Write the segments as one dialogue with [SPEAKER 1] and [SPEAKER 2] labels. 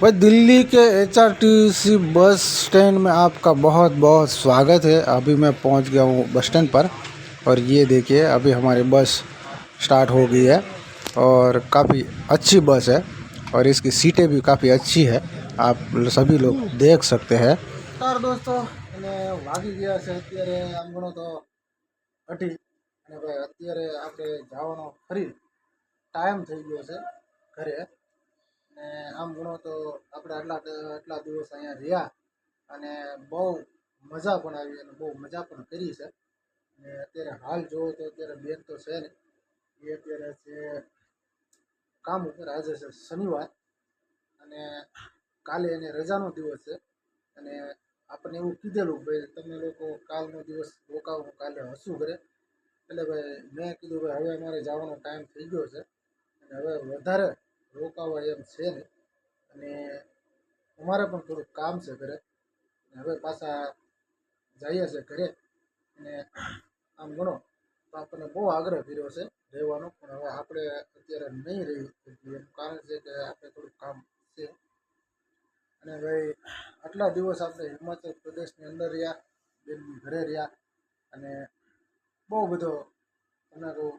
[SPEAKER 1] भाई दिल्ली के HRTC bus stand में आपका बहुत बहुत स्वागत है। अभी मैं पहुंच गया हूं बस स्टैंड पर और ये देखिए अभी हमारी बस स्टार्ट हो गई है और काफ़ी अच्छी बस है और इसकी सीटें भी काफ़ी अच्छी है। आप सभी लोग देख सकते हैं। नमस्कार दोस्तों, वागी गया છે અત્યારે આમ ગણો તો 18 અને ભાઈ અત્યારે આપણે જવાનો ફરી ટાઈમ થઈ ગયો છે ઘરે। ને આમ ગણો તો આપણે આટલા દિવસ અહીંયા રહ્યા અને બહુ મજા પણ આવી અને બહુ મજા પણ કરી છે। ને અત્યારે હાલ જોવો તો અત્યારે બેન તો છે ને એ અત્યારે છે કામ ઉપર। આજે છે શનિવાર અને કાલે એને રજાનો દિવસ છે અને આપણને એવું કીધેલું ભાઈ તમે લોકો કાલનો દિવસ રોકાવો, કાલે હસું કરે। એટલે ભાઈ મેં કીધું ભાઈ હવે અમારે જવાનો ટાઈમ થઈ ગયો છે અને હવે વધારે રોકાવા એમ છે નહીં અને અમારે પણ થોડુંક કામ છે ઘરે। હવે પાછા જઈએ છે ઘરે અને આમ ગણો તો આપણને બહુ આગ્રહ કર્યો છે રહેવાનો, પણ હવે આપણે અત્યારે નહીં રહી શકીએ એનું કારણ છે કે આપણે થોડુંક કામ છે। અને ભાઈ આટલા દિવસ આપણે હિમાચલ પ્રદેશની અંદર રહ્યા, બેનની ઘરે રહ્યા અને બહુ બધો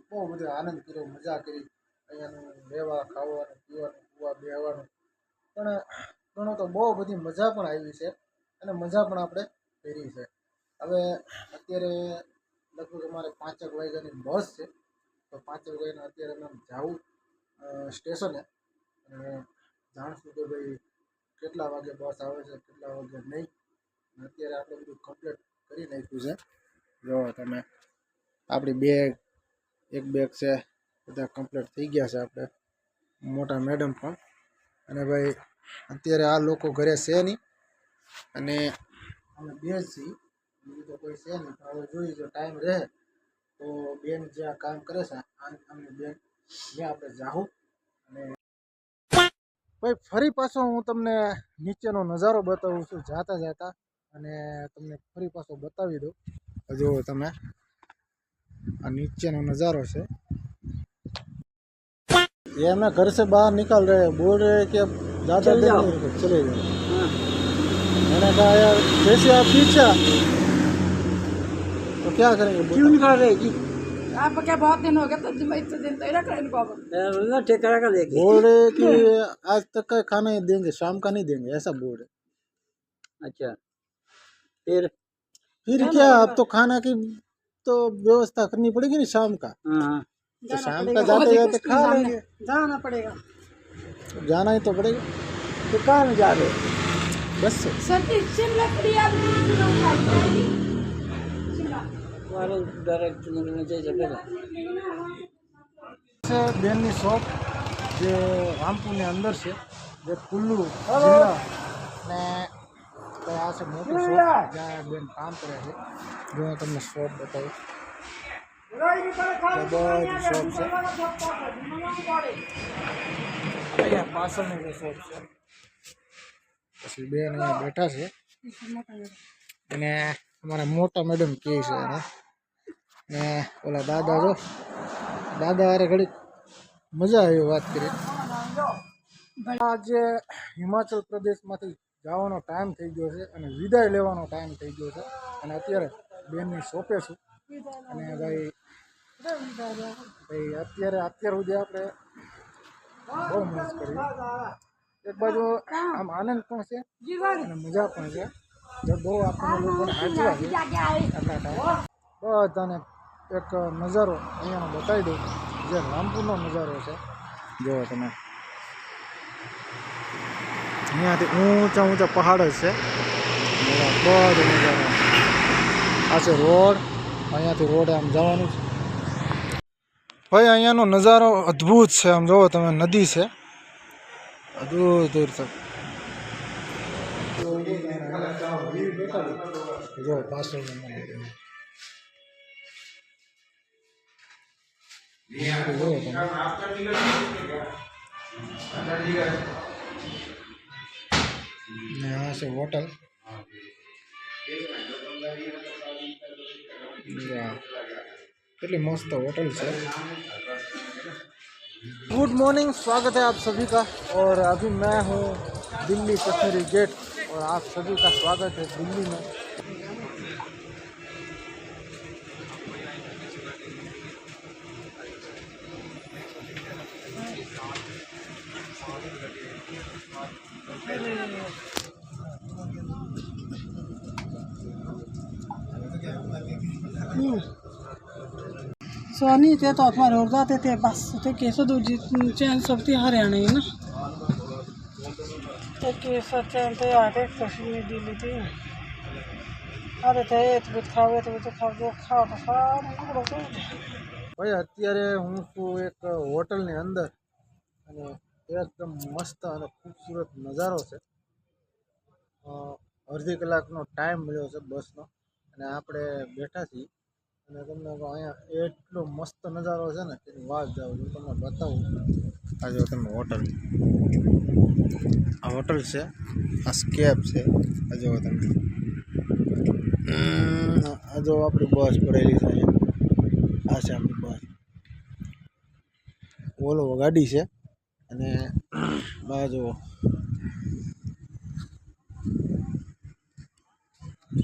[SPEAKER 1] બહુ બધો આનંદ કર્યો, મજા કરી। અહીંયાનું રહેવા ખાવાનું પીવાનું કૂવા બેહવાનું પણ ઘણો તો બહુ બધી મજા પણ આવી છે અને મજા પણ આપણે કરી છે। હવે અત્યારે લગભગ અમારે 5 વાગ્યાની બસ છે તો 5 વાગ્યાના અત્યારે અમે જાવું સ્ટેશને અને જાણશું કે ભાઈ કેટલા વાગે બસ આવે છે કેટલા વાગે નહીં। અત્યારે આપણે બધું કમ્પ્લીટ કરી નાખ્યું છે। જો તમે આપણી એક બેગ છે બધા કમ્પ્લીટ થઈ ગયા છે આપણે મોટા મેડમ પણ। અને ભાઈ અત્યારે આ લોકો ઘરે છે નહીં અને અમે બે જ છીએ, બીજું તો કોઈ છે નહીં। હવે જોઈએ જો ટાઈમ રહે તો બેન જ્યાં કામ કરે છે અમે બેન ત્યાં આપણે જાઉં અને ભાઈ ફરી પાછો હું તમને નીચેનો નજારો બતાવું છું જાતા જાતા અને તમને ફરી પાછો બતાવી દઉં। જો તમે આ નીચેનો नज़ारो है। ये मैं घर से बाहर निकल रहे बोल रहे कि अब ज़्यादा देर नहीं रुको, चले जाओ। मैंने कहा यार जैसे आप पीछा तो क्या करेंगे,
[SPEAKER 2] क्यों निकल रहे जी?
[SPEAKER 3] आप क्या बहुत दिन हो गए तो इतने दिन तो ही रख रहे इनको अब।
[SPEAKER 2] ठेका का लेके
[SPEAKER 1] बोल रहे कि आज तक का खाना ही देंगे, शाम का नहीं देंगे, ऐसा बोल रहे।
[SPEAKER 2] अच्छा
[SPEAKER 1] फिर क्या, अब तो खाना की तो व्यवस्था करनी पड़ेगी ना शाम का।
[SPEAKER 2] हाँ
[SPEAKER 1] तो शाम का जाते जाते खा लेंगे,
[SPEAKER 3] जाना पड़ेगा।
[SPEAKER 1] जाना ही तो पड़ेगा।
[SPEAKER 2] तो कहाँ में जा रहे हो?
[SPEAKER 1] बस से
[SPEAKER 3] शिमला
[SPEAKER 2] हमारे डायरेक्ट निकलना चाहिए पहले।
[SPEAKER 1] બેનની શોપ જે રામપુરની અંદર છે, જે કુલ્લુ જિલ્લા ને આ છે મોટી શોપ જ્યાં બેન કામ કરે છે। જો હું તમને શોપ બતાવું, બધી શોપ છે અહીંયા પાછળની જે શોપ છે। પછી બેન અહીંયા બેઠા છે અને અમારા મોટા મેડમ કહે છે એને ને ઓલા દાદા જો દાદા અરે ઘડી મજા આવી વાત કરી। આજે હિમાચલ પ્રદેશમાંથી જવાનો ટાઈમ થઈ ગયો છે અને વિદાય લેવાનો ટાઈમ થઈ ગયો છે અને અત્યારે બેનની શોપે છું અને ભાઈ અત્યાર સુધી આપણે બહુ મોજ કરી। એક બાજુ આમ આનંદ પણ છે અને મજા પણ છે। જો બહુ આપણને લોકોને હાચવા છે આટલા ટાઈમ બધાને એક નજારો અહીંયાનો બતાવી દઉં જે રામપુરનો નજારો છે। જુઓ તમે અહીંયાથી ઊંચા ઊંચા પહાડ જ છે, બધો નજારો। આ છે રોડ, અહીંયાથી રોડે આમ જવાનું છે। ભાઈ અહીંયાનો નજારો અદ્ભુત છે, આમ જુઓ તમે નદી છે દૂર દૂર તક। જો પાછળ यहाँ से होटल કેટલી મસ્ત હોટલ છે। गुड मॉर्निंग, स्वागत है आप सभी का। और अभी मैं हूँ दिल्ली कश्मीरी गेट और आप सभी का स्वागत है दिल्ली में।
[SPEAKER 4] सोनी थे तो हमारे और जाते थे बस तो कैसे दूजी चैन सब थी हरियाणा ही ना तो कैसा चैन थे आते कश्मीर दिल्ली थी अरे थे तो खावे तो जो खाओ तो सारा
[SPEAKER 1] भाई અત્યારે હું છું એક હોટલની અંદર અને એકદમ મસ્ત અને ખૂબસૂરત નજારો છે। અડધી કલાકનો ટાઈમ મળ્યો છે બસનો અને આપણે બેઠા છીએ અને તમને અહીંયા એટલો મસ્ત નજારો છે ને તેની વાત જાઉં હું તમને બતાવું। આ જો તમે હોટલ, આ હોટલ છે, આ સ્કેપ છે, આ જો તમે આ જો આપણી બસ પડેલી છે અહીંયા, આ છે આપણી બસ, ઓલો ગાડી છે અને આ જો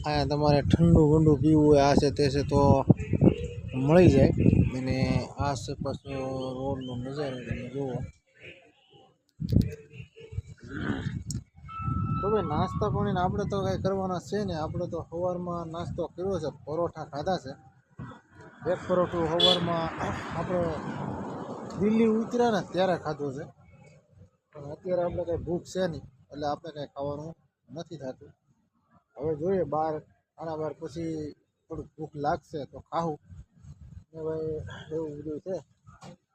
[SPEAKER 1] અહીંયા તમારે ઠંડુ વંડુ પીવું હોય આ છે તે છે તો મળી જાય। અને આસપાસનો રોડનો નજારો તમે જુઓ તો ભાઈ નાસ્તા પાણીને આપણે તો કાંઈ કરવાના છે ને। આપણે તો સવારમાં નાસ્તો કર્યો છે, પરોઠા ખાધા છે, એક પરોઠું સવારમાં આપણે દિલ્હી ઉતર્યા ને ત્યારે ખાધું છે, પણ અત્યારે આપણે કંઈ ભૂખ છે નહીં એટલે આપણે કાંઈ ખાવાનું નથી થતું। હવે જોઈએ બહાર આના બાર પછી થોડુંક ભૂખ લાગશે તો ખાવું ને ભાઈ એવું બધું છે।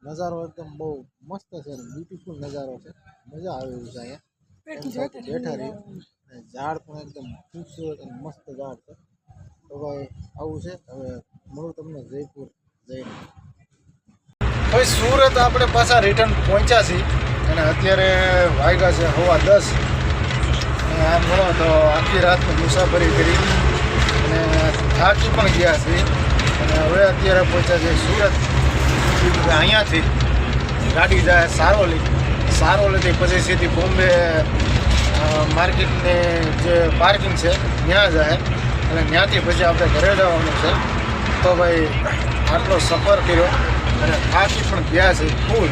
[SPEAKER 1] નજારો એકદમ બહુ મસ્ત છે, બ્યુટીફુલ નજારો છે, મજા આવે એવું છે અહીંયા બેઠા રહી અને ઝાડ પણ એકદમ ખૂબસૂરત અને મસ્ત ઝાડ છે। તો ભાઈ આવું છે। હવે મળું તમને જયપુર જઈને। ભાઈ સુરત આપણે પાછા રિટર્ન પહોંચ્યા છીએ અને અત્યારે વાગ્યા છે 10:15 અને આમ ગણો તો આખી રાતની મુસાફરી કરી અને થાકી પણ ગયા છીએ અને હવે અત્યારે પહોંચ્યા છે સુરત। અહીંયાથી ગાડી જાય સારોલીથી પછી સીધી બોમ્બે માર્કેટની જે પાર્કિંગ છે ત્યાં જાય અને ત્યાંથી પછી આપણે ઘરે જવાનું છે। તો ભાઈ આટલો સફર કર્યો અને થાકી પણ ગયા છે ફૂલ।